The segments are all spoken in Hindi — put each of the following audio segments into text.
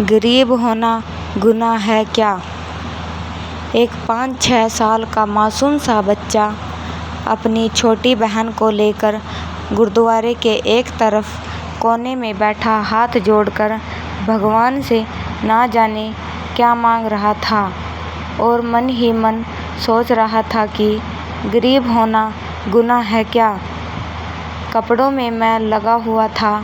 गरीब होना गुनाह है क्या? एक 5-6 साल का मासूम सा बच्चा अपनी छोटी बहन को लेकर गुरुद्वारे के एक तरफ कोने में बैठा हाथ जोड़कर भगवान से ना जाने क्या मांग रहा था और मन ही मन सोच रहा था कि गरीब होना गुनाह है क्या? कपड़ों में मैल लगा हुआ था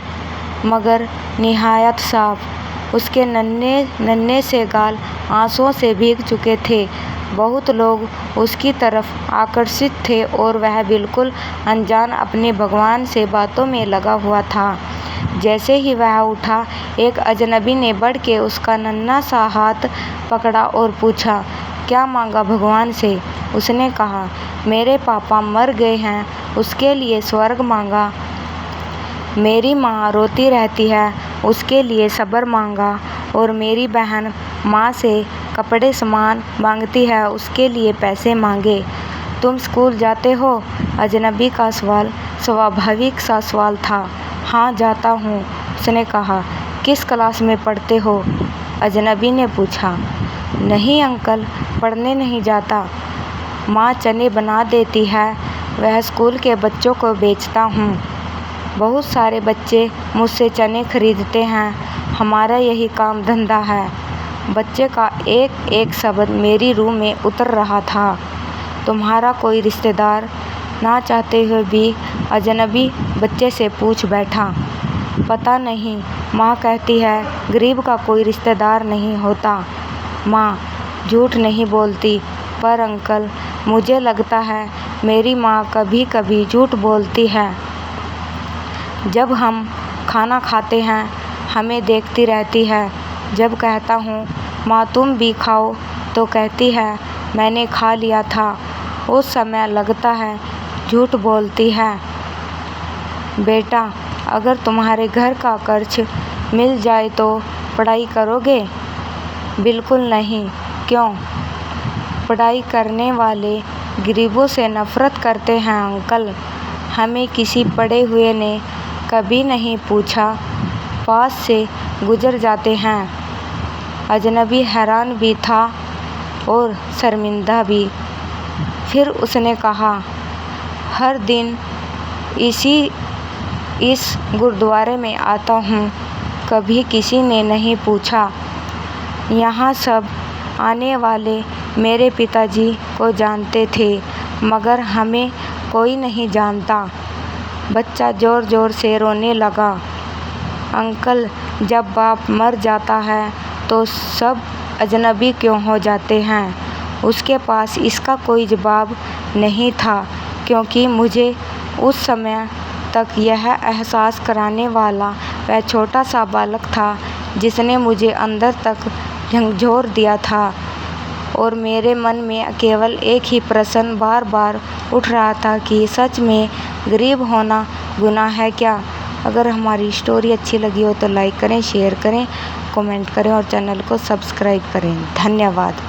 मगर निहायत साफ। उसके नन्हे से गाल आंसुओं से भीग चुके थे। बहुत लोग उसकी तरफ आकर्षित थे और वह बिल्कुल अनजान अपने भगवान से बातों में लगा हुआ था। जैसे ही वह उठा, एक अजनबी ने बढ़ के उसका नन्हा सा हाथ पकड़ा और पूछा, क्या मांगा भगवान से? उसने कहा, मेरे पापा मर गए हैं, उसके लिए स्वर्ग मांगा। मेरी माँ रोती रहती है, उसके लिए सब्र मांगा। और मेरी बहन माँ से कपड़े सामान मांगती है, उसके लिए पैसे मांगे। तुम स्कूल जाते हो? अजनबी का सवाल स्वाभाविक सा सवाल था। हाँ, जाता हूँ, उसने कहा। किस क्लास में पढ़ते हो? अजनबी ने पूछा। नहीं अंकल, पढ़ने नहीं जाता। माँ चने बना देती है, वह स्कूल के बच्चों को बेचता हूँ। बहुत सारे बच्चे मुझसे चने खरीदते हैं, हमारा यही काम धंधा है। बच्चे का एक एक शब्द मेरी रूह में उतर रहा था। तुम्हारा कोई रिश्तेदार? ना चाहते हुए भी अजनबी बच्चे से पूछ बैठा। पता नहीं, माँ कहती है गरीब का कोई रिश्तेदार नहीं होता। माँ झूठ नहीं बोलती, पर अंकल मुझे लगता है मेरी माँ कभी कभी झूठ बोलती है। जब हम खाना खाते हैं, हमें देखती रहती है। जब कहता हूँ माँ तुम भी खाओ, तो कहती है मैंने खा लिया था। उस समय लगता है झूठ बोलती है। बेटा, अगर तुम्हारे घर का कर्ज मिल जाए तो पढ़ाई करोगे? बिल्कुल नहीं। क्यों? पढ़ाई करने वाले गरीबों से नफरत करते हैं अंकल। हमें किसी पढ़े हुए ने कभी नहीं पूछा, पास से गुजर जाते हैं। अजनबी हैरान भी था और शर्मिंदा भी। फिर उसने कहा, हर दिन इस गुरुद्वारे में आता हूँ, कभी किसी ने नहीं पूछा। यहाँ सब आने वाले मेरे पिताजी को जानते थे, मगर हमें कोई नहीं जानता। बच्चा ज़ोर ज़ोर से रोने लगा। अंकल, जब बाप मर जाता है तो सब अजनबी क्यों हो जाते हैं? उसके पास इसका कोई जवाब नहीं था, क्योंकि मुझे उस समय तक यह एहसास कराने वाला वह छोटा सा बालक था जिसने मुझे अंदर तक झकझोर दिया था। और मेरे मन में केवल एक ही प्रश्न बार बार उठ रहा था कि सच में गरीब होना गुनाह है क्या? अगर हमारी स्टोरी अच्छी लगी हो तो लाइक करें, शेयर करें, कमेंट करें और चैनल को सब्सक्राइब करें। धन्यवाद।